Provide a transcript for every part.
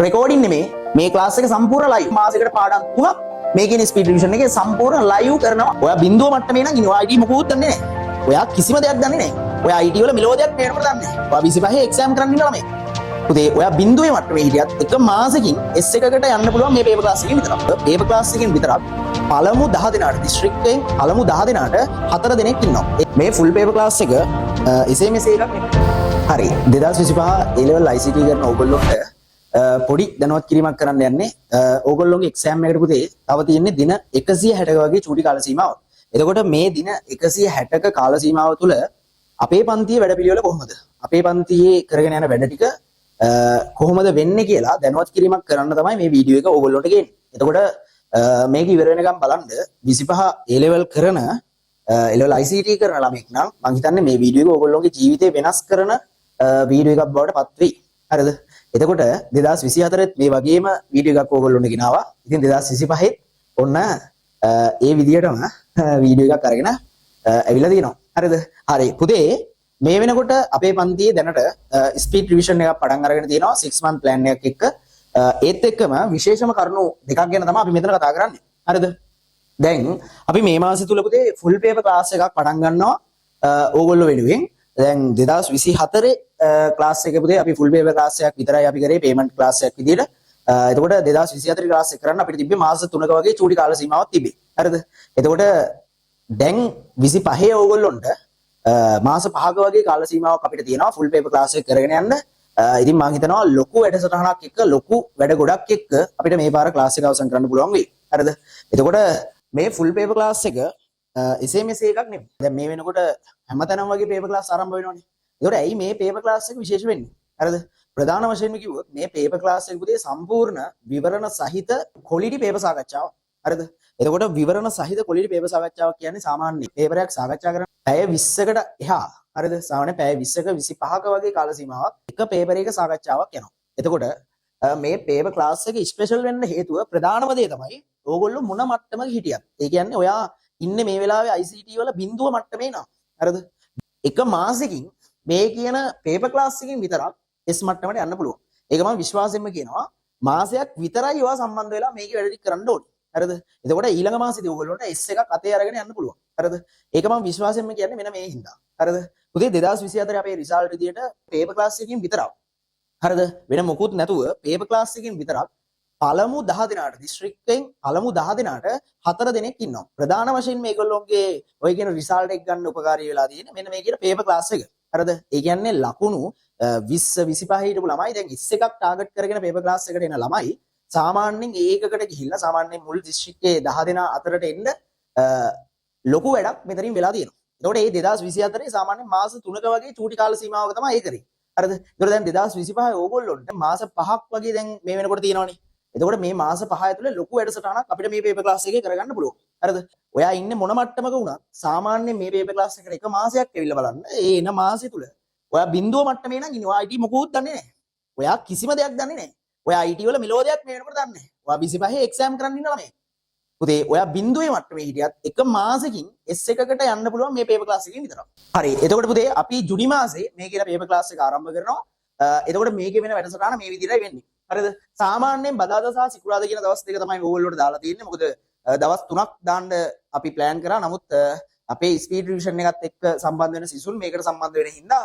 Recording නෙමේ මේ class එක සම්පූර්ණ ලයිව් මාසෙකට පාඩම් 3ක් මේකේ ස්පීඩ් රිවිෂන් එකේ සම්පූර්ණ ලයිව් කරනවා. ඔයා බිඳුව මට්ටමේ නම් ඉන්නේ. ඔයා IT මොකුත් දන්නේ නැහැ. ඔයා කිසිම දෙයක් දන්නේ නැහැ. ඔයා IT වල මෙලෝඩියක් මේනකොට දන්නේ නැහැ. ඔයා 25 එක්සෑම් කරන්න ඉන්න ළමයි. පුතේ ඔයා බිඳුවේ මට්ටමේ හිටියත් එක මාසෙකින් S එකකට යන්න පුළුවන් මේ පේපර් ක්ලාස් එකකින් විතරක්. පේපර් ක්ලාස් එකකින් විතරක් පළමු 10 දිනාට දිස්ත්‍රික්කයෙන් පළමු 10 දිනාට 4 දෙනෙක් ඉන්නවා. මේ ෆුල් පේපර් ක්ලාස් එක එසේ මෙසේ එකක් නෙමෙයි. හරි 2025 A level ICT කරන ඕගොල්ලොන්ට පොඩි දැනුවත් කිරීමක් කරන්න යන්නේ. ඕගොල්ලොන්ගේ එක්සෑම් එකට පුතේ තව තියෙන්නේ දින 160ක වගේ චූටි කාල සීමාවක්. එතකොට මේ දින 160ක කාල සීමාව තුළ අපේ පන්තියේ වැඩපිළිවෙල කොහොමද? අපේ පන්තියේ කරගෙන යන වැඩ ටික කොහොමද වෙන්නේ කියලා දැනුවත් කිරීමක් කරන්න තමයි මේ වීඩියෝ එක ඕගොල්ලොන්ට ගේන්නේ. එතකොට මේක ඉවර වෙනකම් බලන්න 25 A level කරන A level ICT කරන ළමෙක් නම් මම හිතන්නේ මේ වීඩියෝ එක ඕගොල්ලොන්ගේ ජීවිතේ වෙනස් කරන වීඩියෝ එකක් බවට පත් වෙයි. හරිද? එතකොට 2024 මේ වගේම වීඩියෝ එකක් ඕගොල්ලොන්ට ගෙනාවා. ඉතින් 2025 ඔන්න ඒ විදියටම වීඩියෝ එකක් අරගෙන ඇවිල්ලා තියෙනවා. හරිද? හරි. පුතේ මේ වෙනකොට අපේ පන්තියේ දැනට ස්පීඩ් රිවිෂන් එකක් පටන් අරගෙන තියෙනවා 6 month plan එකක් එක්ක. ඒත් එක්කම විශේෂම කරුණු දෙකක් ගැන තමයි අපි මෙතන කතා කරන්නේ. හරිද? දැන් අපි මේ මාසෙ තුල පුතේ ෆුල් පේපර් ක්ලාස් එකක් පටන් ගන්නවා ඕගොල්ලෝ වෙනුවෙන්. දැන් 2024 ක්ලාස් එකේ පුතේ අපි ෆුල් පේපර් ක්ලාස් එකක් විතරයි අපි කරේ පේමන්ට් ක්ලාස් එකක් විදියට. එතකොට 2024 ක්ලාස් එක කරන්න අපිට තිබ්බේ මාස 3ක වගේ චූටි කාල සීමාවක් තිබේ. හරිද? එතකොට දැන් 25 ඕගොල්ලොන්ට මාස 5ක වගේ කාල සීමාවක් අපිට තියෙනවා ෆුල් පේපර් ක්ලාස් එක කරගෙන යන්න. ඉතින් මම හිතනවා ලොකු වැඩසටහනක් එක්ක ලොකු වැඩ ගොඩක් එක්ක අපිට මේ පාර ක්ලාස් එක අවසන් කරන්න පුළුවන් වෙයි. හරිද? එතකොට මේ ෆුල් පේපර් ක්ලාස් එක එසේ මෙසේ එකක් නෙමෙයි. දැන් මේ වෙනකොට හැමතැනම වගේ පේපර් ක්ලාස් ආරම්භ වෙනවනේ. ඒකට ඇයි මේ පේපර් ක්ලාස් එක විශේෂ වෙන්නේ? හරිද? ප්‍රධාන වශයෙන්ම කිව්වොත් මේ පේපර් ක්ලාස් එක පුතේ සම්පූර්ණ විවරණ සහිත ක්වොලිටි පේපර් සාකච්ඡාවක්. හරිද? එතකොට විවරණ සහිත ක්වොලිටි පේපර් සාකච්ඡාවක් කියන්නේ සාමාන්‍ය පේපරයක් සාකච්ඡා කරන පැය 20කට එහා. හරිද? සාමාන්‍ය පැය 20ක 25ක වගේ කාල සීමාවක් එක පේපර් එකක සාකච්ඡාවක් යනවා. එතකොට මේ පේපර් ක්ලාස් එක ස්පෙෂල් වෙන්න හේතුව ප්‍රධානම දේ තමයි ඕගොල්ලෝ මොන මට්ටමක හිටියත්. ඒ කියන්නේ ඔයා ඉන්නේ මේ වෙලාවේ ICT වල බිඳුව මට්ටමේ නා. හරිද? එක මාසෙකින් මේ කියන පේපර් ක්ලාස් එකකින් විතරක් S මට්ටමට යන්න පුළුවන්. ඒක මම විශ්වාසයෙන්ම කියනවා. මාසයක් විතරයි ඔයා සම්බන්ධ වෙලා මේකේ වැඩ ටික කරන්න ඕනේ. හරිද? එතකොට ඊළඟ මාසෙදී ඕගොල්ලන්ට S එකක් අතේ අරගෙන යන්න පුළුවන්. හරිද? ඒක මම විශ්වාසයෙන්ම කියන්නේ මෙන්න මේ හින්දා. හරිද? පුතේ 2024 අපේ රිසල්ට් විදියට පේපර් ක්ලාස් එකකින් විතරක්. හරිද? වෙන මොකුත් නැතුව පේපර් ක්ලාස් එකකින් විතරක් පළමු 10 දිනාට දිස්ත්‍රික්කයෙන් පළමු 10 දිනාට 4 දෙනෙක් ඉන්නවා. ප්‍රධාන වශයෙන් මේගොල්ලෝගේ ඔය කියන රිසල්ට් එක ගන්න උපකාරී වෙලා තියෙන්නේ මෙන්න මේ කියන පේපර් ක්ලාස් එක. හරිද? ඒ කියන්නේ ලකුණු 20 25 හිටපු ළමයි දැන් 20 එකක් ටාගට් කරගෙන පේපර් ක්ලාස් එකට එන ළමයි සාමාන්‍යයෙන් ඒකකට ගිහිල්ලා සාමාන්‍යයෙන් මුල් දිස්ත්‍රික්කයේ 10 දෙනා අතරට එන්න ලොකු වැඩක් මෙතනින් වෙලා තියෙනවා. එතකොට මේ 2024 සාමාන්‍යයෙන් මාස 3ක වගේ චූටි කාල සීමාවක තමයි ඒ කරේ. හරිද? ඒතකොට දැන් 2025 ඕගොල්ලොන්ට මාස 5ක් වගේ දැන් මේ වෙනකොට තියෙනවනේ. එතකොට මේ මාස 5 ඇතුලේ ලොකු වැඩසටහනක් අපිට මේ පේපර් ක්ලාස් එකේ කරගන්න පුළුවන්. හරිද? ඔයා ඉන්නේ මොන මට්ටමක වුණත් සාමාන්‍යයෙන් මේ පේපර් ක්ලාස් එකට එක මාසයක් ඇවිල්ලා බලන්න. ඒ එන මාසෙ තුල ඔයා බිඳුව මට්ටමේ නම් ඉන්නේ. ඔයා IT මොකුත් දන්නේ නැහැ. ඔයා කිසිම දෙයක් දන්නේ නැහැ. ඔයා IT වල මෙලෝඩියක් මේ වෙනකොට දන්නේ නැහැ. ඔයා 25 එක්සෑම් කරන්න ඉන්න ළමයි. පුතේ ඔයා බිඳුවේ මට්ටමේ හිටියත් එක මාසෙකින් S එකකට යන්න පුළුවන් මේ පේපර් ක්ලාස් එකකින් විතරක්. හරි. එතකොට පුතේ අපි ජුනි මාසේ මේ කියලා පේපර් ක්ලාස් එක ආරම්භ කරනවා. එතකොට මේකේ වෙන වැඩසටහන මේ විදිහටයි වෙන්නේ. හරිද? සාමාන්‍යයෙන් බදාදා සහ සිකුරාදා කියන දවස් දෙක තමයි ඕගොල්ලෝට දාලා තියෙන්නේ. මොකද දවස් 3ක් දාන්න අපි ප්ලෑන් කරා. නමුත් අපේ ස්පීඩ් රිවිෂන් එකත් එක්ක සම්බන්ධ වෙන සිසුන් මේකට සම්බන්ධ වෙන හින්දා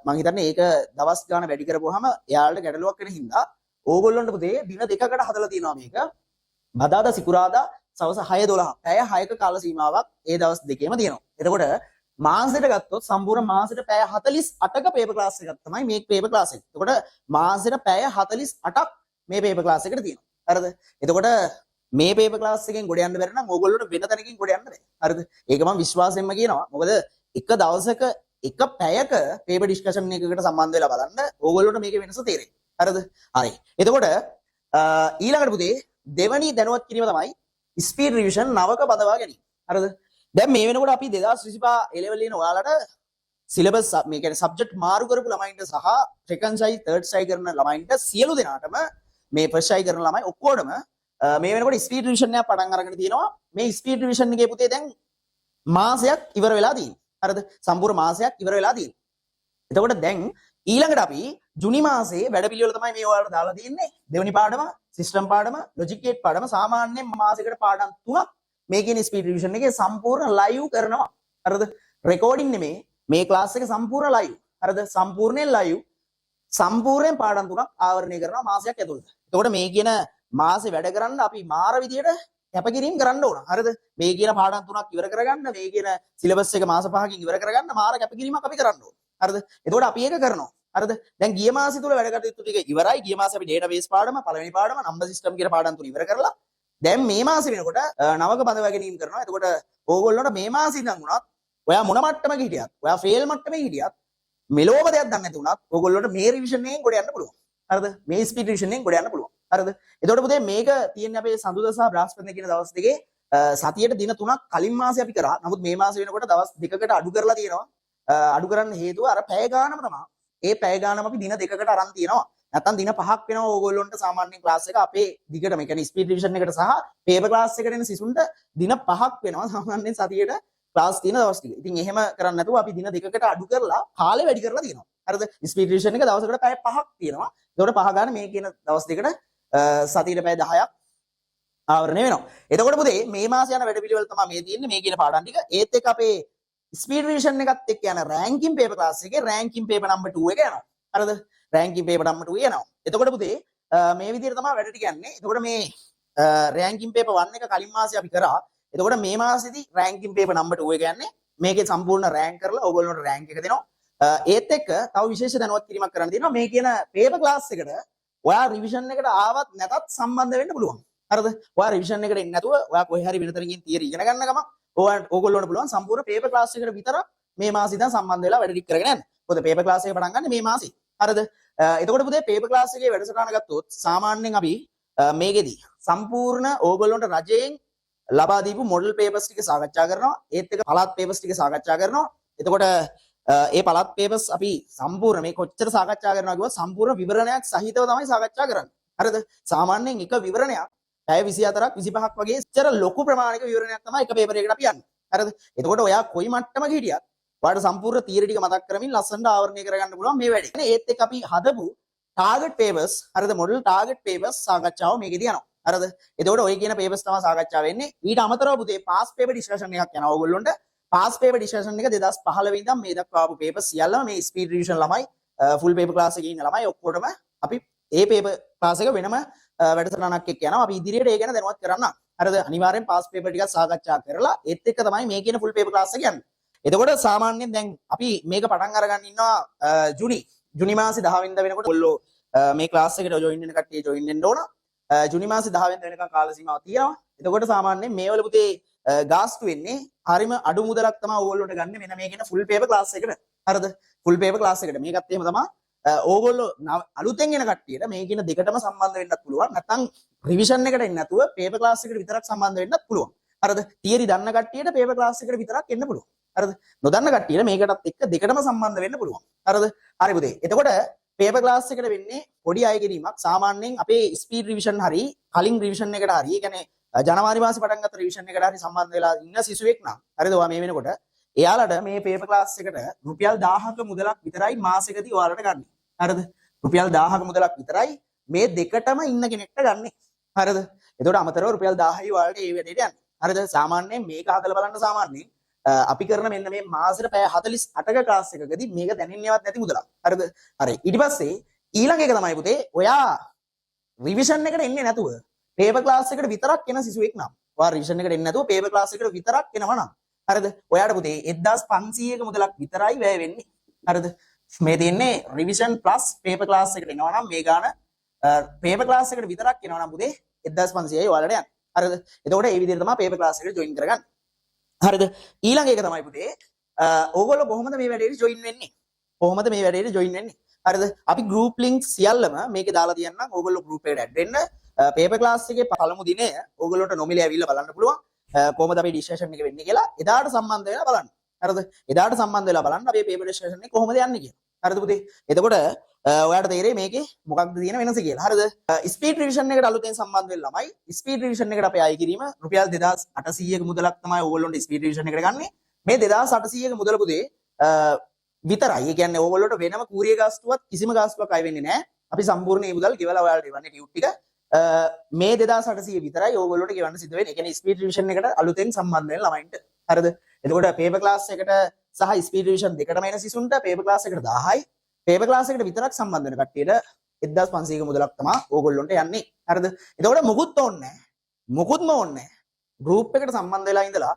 මම හිතන්නේ ඒක දවස් ගාන වැඩි කරපුවාම එයාලට ගැටලුවක් වෙන හින්දා ඕගොල්ලොන්ට පුතේ දින දෙකකට හදලා තියෙනවා මේක. බදාදා සිකුරාදා සවස් 6:12 පැය 6ක කාල සීමාවක් ඒ දවස් දෙකේම තියෙනවා. එතකොට මාසෙට ගත්තොත් සම්පූර්ණ මාසෙට පැය 48ක පේපර් ක්ලාස් එකක් තමයි මේ පේපර් ක්ලාස් එක. එතකොට මාසෙට පැය 48ක් මේ පේපර් ක්ලාස් එකට තියෙනවා. හරිද? එතකොට මේ පේපර් ක්ලාස් එකෙන් ගොඩ යන්න බැරි නම් ඕගොල්ලෝට වෙන තැනකින් ගොඩ යන්න බෑ. හරිද? ඒක මම විශ්වාසයෙන්ම කියනවා. මොකද එක දවසක එක පැයක පේපර් ඩිස්කෂන් එකකට සම්බන්ධ වෙලා බලන්න ඕගොල්ලෝට මේකේ වෙනස තේරෙයි. හරිද? හරි. එතකොට ඊළඟට පුතේ දෙවැනි දැනුවත් කිරීම තමයි ස්පීඩ් රිවිෂන් නවක බදවා ගැනීම. හරිද? දැන් මේ වෙනකොට අපි 2025 A level ලියන ඔයාලට සිලබස් මේ කියන්නේ සබ්ජෙක්ට් මාරු කරපු ළමයින්ට සහ සෙකන්ඩ් සයි තර්ඩ් සයි කරන ළමයින්ට සියලු දෙනාටම මේ ෆස්ට් සයි කරන ළමයි ඔක්කොටම මේ වෙනකොට ස්පීඩ් රිවිෂන් එකක් පටන් අරගෙන තියෙනවා. මේ ස්පීඩ් රිවිෂන් එකේ පුතේ දැන් මාසයක් ඉවර වෙලා තියෙනවා. හරිද? සම්පූර්ණ මාසයක් ඉවර වෙලා තියෙනවා. එතකොට දැන් ඊළඟට අපි ජුනි මාසේ වැඩපිළිවෙල තමයි මේ ඔයාලට දාලා තියෙන්නේ. දෙවෙනි පාඩම සිස්ටම් පාඩම, ලොජික් ගේට් පාඩම සාමාන්‍යයෙන් මාසෙකට පාඩම් 3ක් මේ කියන ස්පීඩ් රිවිෂන් එකේ සම්පූර්ණ ලයිව් කරනවා. හරිද? රෙකෝඩින් නෙමේ. මේ ක්ලාස් එක සම්පූර්ණ ලයිව්. හරිද? සම්පූර්ණයෙන් ලයිව්. සම්පූර්ණයෙන් පාඩම් 3ක් ආවරණය කරනවා මාසයක් ඇතුළත. එතකොට මේ කියන මාසේ වැඩ කරන්න අපි මාර විදියට කැපකිරීම කරන්න ඕන. හරිද? මේ කියන පාඩම් 3ක් ඉවර කරගන්න, මේ කියන සිලබස් එක මාස 5කින් ඉවර කරගන්න මාර කැපකිරීමක් අපි කරන්න ඕන. හරිද? එතකොට අපි ඒක කරනවා. හරිද? දැන් ගිය මාසෙ තුල වැඩ කටයුතු ටික ඉවරයි. ගිය මාසෙ අපි ඩේටාබේස් පාඩම, පළවෙනි පාඩම, නම්බර් සිස්ටම් කියන පාඩම් තුන ඉවර කරලා දැන් මේ මාසෙ වෙනකොට නවක බඳවා ගැනීම කරනවා. එතකොට ඕගොල්ලෝට මේ මාසෙ ඉඳන් උනත් ඔයා මොන මට්ටමක හිටියත්, ඔයා ෆේල් මට්ටමේ හිටියත්, මෙලොව දෙයක් දන්නේ නැති උනත් ඕගොල්ලෝට මේ රිවිෂන් එකෙන් ගොඩ යන්න පුළුවන්. හරිද? මේ ස්පීඩ් රිවිෂන් එකෙන් ගොඩ යන්න පුළුවන්. හරිද? එතකොට පුතේ මේක තියෙන්නේ අපේ සඳුදා සහ බ්‍රහස්පතින්දා කියන දවස් දෙකේ සතියට දින 3ක් කලින් මාසේ අපි කරා. නමුත් මේ මාසේ වෙනකොට දවස් දෙකකට අඩු කරලා තියෙනවා. අඩු කරන්න හේතුව අර පැය ගානම තමයි. ඒ පැය ගානම අපි දින දෙකකට අරන් තියෙනවා. නැත්තම් දින 5ක් වෙනවා ඕගොල්ලොන්ට සාමාන්‍ය ක්ලාස් එක අපේ දිගටම ඒ කියන්නේ ස්පීඩ් රිවිෂන් එකට සහ පේපර් ක්ලාස් එකට එන සිසුන්ට දින 5ක් වෙනවා සාමාන්‍යයෙන් සතියට ක්ලාස් තියෙන දවස් ටික. ඉතින් එහෙම කරන්නේ නැතුව අපි දින දෙකකට අඩු කරලා කාලය වැඩි කරලා තියෙනවා. හරිද? ස්පීඩ් රිවිෂන් එක දවසකට පැය 5ක් තියෙනවා. ඒකට 5 ගාන මේ කියන දවස් දෙකට සතියට පැය 10ක් ආවරණය වෙනවා. එතකොට පුතේ මේ මාස යන වැඩ පිළිවෙල තමයි මේ තියෙන්නේ මේ කියන පාඩම් ටික. ඒත් එක්ක අපේ ස්පීඩ් රිවිෂන් එකත් එක්ක යන රෑන්කින් පේපර් ක්ලාස් එකේ රෑන්කින් පේපර් නම්බර් 2 එක යනවා. හරිද? රෑන්කින් පේපර් නම්බර් 2 යනවා. එතකොට පුතේ මේ විදිහට තමයි වැඩ ටික යන්නේ. එතකොට මේ රෑන්කින් පේපර් 1 එක කලින් මාසේ අපි කරා. එතකොට මේ මාසෙදි රෑන්කින් පේපර් නම්බර් 2 එක යන්නේ. මේකේ සම්පූර්ණ රෑන්ක් කරලා ඕගොල්ලන්ට රෑන්ක් එක දෙනවා. ඒත් එක්ක තව විශේෂ දැනුවත් කිරීමක් කරන්න තියෙනවා. මේ කියන පේපර් ක්ලාස් එකට ඔයා රිවිෂන් එකට ආවත් නැතත් සම්බන්ධ වෙන්න පුළුවන්. හරිද? ඔයා රිවිෂන් එකට එන්නේ නැතුව ඔයා කොහේ හරි වෙන තැනකින් තියරි ඉගෙන ගන්න ගමන් ඕගොල්ලෝට පුළුවන් සම්පූර්ණ පේපර් ක්ලාස් එකට විතර මේ මාසෙ ඉඳන් සම්බන්ධ වෙලා වැඩ ටික කරගෙන යන්න. මොකද පේපර් ක්ලාස් එක පටන් ගන්න මේ මාසෙ. හරිද? එතකොට පුතේ පේපර් ක්ලාස් එකේ වැඩසටහන ගත්තොත් සාමාන්‍යයෙන් අපි මේකෙදි සම්පූර්ණ ඕගොල්ලන්ට රජයෙන් ලබා දීපු මොඩල් පේපර්ස් ටික සාකච්ඡා කරනවා. ඒත් එක්ක පළාත් පේපර්ස් ටික සාකච්ඡා කරනවා. එතකොට ඒ පළාත් පේපර්ස් අපි සම්පූර්ණ මේ කොච්චර සාකච්ඡා කරනවා කිව්වොත් සම්පූර්ණ විවරණයක් සහිතව තමයි සාකච්ඡා කරන්නේ. හරිද? සාමාන්‍යයෙන් එක විවරණයක් පැය 24ක් 25ක් වගේ ඉච්චර ලොකු ප්‍රමාණික විවරණයක් තමයි එක පේපර් එකකට අපි යන්නේ. හරිද? එතකොට ඔයා කොයි මට්ටමක හිටියත් ඔයාලට සම්පූර්ණ තියරි ටික මතක් කරමින් ලස්සනට ආවරණය කරගන්න පුළුවන් මේ වැඩේ. ඒත් එක්ක අපි හදපු ටාගට් පේපර්ස් හරිද? මොඩල් ටාගට් පේපර්ස් සාකච්ඡාව මේකෙදී යනවා. හරිද? එතකොට ඔය කියන පේපර්ස් තමයි සාකච්ඡා වෙන්නේ. ඊට අමතරව පුතේ පාස් පේපර් ඩිස්කෂන් එකක් යනවා ඕගොල්ලොන්ට. පාස් පේපර් ඩිස්කෂන් එක 2015 ඉඳන් මේ දක්වා ආපු පේපර් සියල්ලම මේ ස්පීඩ් රිවිෂන් ළමයි ෆුල් පේපර් ක්ලාස් එකේ ඉන්න ළමයි ඔක්කොටම අපි ඒ පේපර් ක්ලාස් එක වෙනම වැඩසටහනක් එක්ක යනවා. අපි ඉදිරියට ඒ ගැන දැනුවත් කරන්න. හරිද? අනිවාර්යෙන් පාස් පේපර් ටිකක් සාකච්ඡා කරලා ඒත් එක්ක තමයි මේ කියන ෆුල් පේපර් ක්ලාස් එක යන්නේ. එතකොට සාමාන්‍යයෙන් දැන් අපි මේක පටන් අරගෙන ඉන්නවා ජුනි මාසේ 10 වෙනිදා වෙනකොට ඔයගොල්ලෝ මේ ක්ලාස් එකට ජොයින් වෙන කට්ටිය ජොයින් වෙන්න ඕන. ජුනි මාසේ 10 වෙනිදා වෙනකන් කාල සීමාවක් තියෙනවා. එතකොට සාමාන්‍යයෙන් මේවල පුතේ ගාස්තු වෙන්නේ හරිම අඩු මුදලක් තමයි ඕගොල්ලෝට ගන්න මෙන්න මේ කියන ෆුල් පේපර් ක්ලාස් එකට. හරිද? ෆුල් පේපර් ක්ලාස් එකට මේකත් එහෙම තමයි. ඕගොල්ලෝ අලුතෙන් එන කට්ටියට මේ කියන දෙකටම සම්බන්ධ වෙන්නත් පුළුවන්. නැත්නම් රිවිෂන් එකට එන්නේ නැතුව පේපර් ක්ලාස් එකට විතරක් සම්බන්ධ වෙන්නත් පුළුවන්. හරිද? තියරි දන්න කට්ටියට පේපර් ක්ලාස් එකට විතරක් එන්න පුළුවන්. හරිද? නොදන්න කට්ටියට මේකටත් එක්ක දෙකටම සම්බන්ධ වෙන්න පුළුවන්. හරිද? හරි පුතේ. එතකොට පේපර් ක්ලාස් එකට වෙන්නේ පොඩි අය කිරීමක්. සාමාන්‍යයෙන් අපේ ස්පීඩ් රිවිෂන් හරි කලින් රිවිෂන් එකට හරි ඒ කියන්නේ ජනවාරි මාසේ පටන් ගත්ත රිවිෂන් එකට හරි සම්බන්ධ වෙලා ඉන්න සිසුවෙක් නම් හරිද? ඔයා මේ වෙනකොට එයාලට මේ පේපර් ක්ලාස් එකට රුපියල් 1000ක මුදලක් විතරයි මාසෙකදී ඔයාලට ගන්න. හරිද? රුපියල් 1000ක මුදලක් විතරයි මේ දෙකටම ඉන්න කෙනෙක්ට ගන්න. හරිද? එතකොට අමතරව රුපියල් 1000යි ඔයාලට ඒ වැඩේට යන්නේ. හරිද? සාමාන්‍යයෙන් මේක හදලා බලන්න සාමාන්‍යයෙන් අපි කරන මෙන්න මේ මාසෙට පැය 48ක ක්ලාස් එකකදී මේක දැනෙන්නේවත් නැති මුදලක්. හරිද? හරි. ඊට පස්සේ ඊළඟ එක තමයි පුතේ ඔයා රිවිෂන් එකට එන්නේ නැතුව පේපර් ක්ලාස් එකට විතරක් එන සිසුවෙක් නම් ඔයා රිවිෂන් එකට එන්නේ නැතුව පේපර් ක්ලාස් එකට විතරක් එනවා නම් හරිද? ඔයාට පුතේ 1500ක මුදලක් විතරයි වැය වෙන්නේ. හරිද? මේ තියෙන්නේ රිවිෂන් ප්ලස් පේපර් ක්ලාස් එකට එනවා නම් මේ ගාන පේපර් ක්ලාස් එකට විතරක් එනවා නම් පුතේ 1500යි ඔයාලට යන්නේ. හරිද? එතකොට මේ විදිහට තමයි පේපර් ක්ලාස් එකට ජොයින් කරගන්නේ. හරිද? ඊළඟ එක තමයි පුතේ ඕගොල්ලෝ කොහොමද මේ වැඩේට ජොයින් වෙන්නේ? කොහොමද මේ වැඩේට ජොයින් වෙන්නේ? හරිද? අපි group link සියල්ලම මේකේ දාලා තියන්නම්. ඕගොල්ලෝ group එකට add වෙන්න. පේපර් ක්ලාස් එකේ පළමු දිනය ඕගොල්ලොන්ට නොමිලේ ඇවිල්ලා බලන්න පුළුවන්. කොහොමද අපි ඩිස්කෂන් එක වෙන්නේ කියලා එදාට සම්බන්ධ වෙලා බලන්න. හරිද? එදාට සම්බන්ධ වෙලා බලන්න අපි පේපර් ඩිස්කෂන් එක කොහොමද යන්නේ කියලා. හරිද පුතේ? එතකොට ඔයාලට තේරෙයි මේකේ මොකක්ද තියෙන වෙනස කියලා. හරිද? ස්පීඩ් රිවිෂන් එකට අලුතෙන් සම්බන්ධ වෙන්න ළමයි ස්පීඩ් රිවිෂන් එකට අපි ආයි කිරීම රුපියල් 2800ක මුදලක් තමයි ඕගොල්ලොන්ට ස්පීඩ් රිවිෂන් එකට ගන්නෙ. මේ 2800ක මුදල පුතේ විතරයි. ඒ කියන්නේ ඕගොල්ලෝට වෙනම කූරිය ගාස්තුවක් කිසිම ගාස්තුවක් අය වෙන්නේ නැහැ. අපි සම්පූර්ණ මේ මුදල් ගෙවලා ඔයාලට එවන්නේ ටියුට් ටික. මේ 2800 විතරයි ඕගොල්ලෝට ගෙවන්න සිද්ධ වෙන්නේ. ඒ කියන්නේ ස්පීඩ් රිවිෂන් එකට අලුතෙන් සම්බන්ධ වෙන ළමයින්ට. හරිද? එතකොට පේපර් ක්ලාස් එකට සහ ස්පීඩ් රිවිෂන් දෙකටම එන සිසුන්ට පේපර් ක්ලාස් එකට 1000යි. පේපර් ක්ලාස් එකට විතරක් සම්බන්ධ වෙන කට්ටියට 1500ක මුදලක් තමයි ඕගොල්ලොන්ට යන්නේ. හරිද? එතකොට මොකුත් ඕනේ නැහැ. මොකුත්ම ඕනේ නැහැ. ගෲප් එකට සම්බන්ධ වෙලා ඉඳලා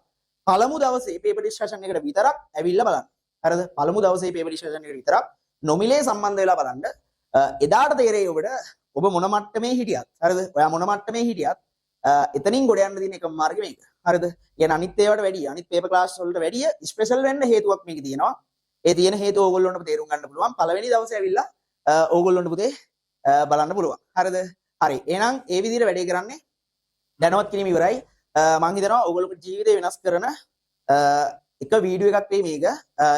පළමු දවසේ පේපර් ඩිස්කෂන් එකට විතරක් ඇවිල්ලා බලන්න. හරිද? පළමු දවසේ පේපර් ඩිස්කෂන් එකට විතරක් නොමිලේ සම්බන්ධ වෙලා බලන්න. එදාට තේරෙයි ඔබට ඔබ මොන මට්ටමේ හිටියත්. හරිද? ඔයා මොන මට්ටමේ හිටියත් එතනින් ගොඩ යන්න තියෙන එකම මාර්ගය මේක. හරිද? කියන අනිත් ඒවාට වැඩිය අනිත් පේපර් ක්ලාස් වලට වැඩිය ස්පෙෂල් වෙන්න හේතුවක් මේකේ තියෙනවා. ඒ තියෙන හේතුව ඕගොල්ලොන්ට තේරුම් ගන්න පුළුවන්. පළවෙනි දවසේ ඇවිල්ලා ඕගොල්ලොන්ට පුතේ බලන්න පුළුවන්. හරිද? හරි. එහෙනම් ඒ විදිහට වැඩේ කරන්නේ දැනවත් කිරීම ඉවරයි. මම හිතනවා ඕගොල්ලෝගේ ජීවිතේ වෙනස් කරන එක වීඩියෝ එකක් වෙයි මේක.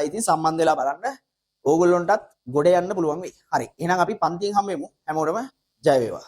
ඉතින් සම්බන්ධ වෙලා බලන්න. ඕගොල්ලොන්ටත් ගොඩ යන්න පුළුවන් වෙයි. හරි. එහෙනම් අපි පන්තියෙන් හම්බෙමු. හැමෝටම ජය වේවා.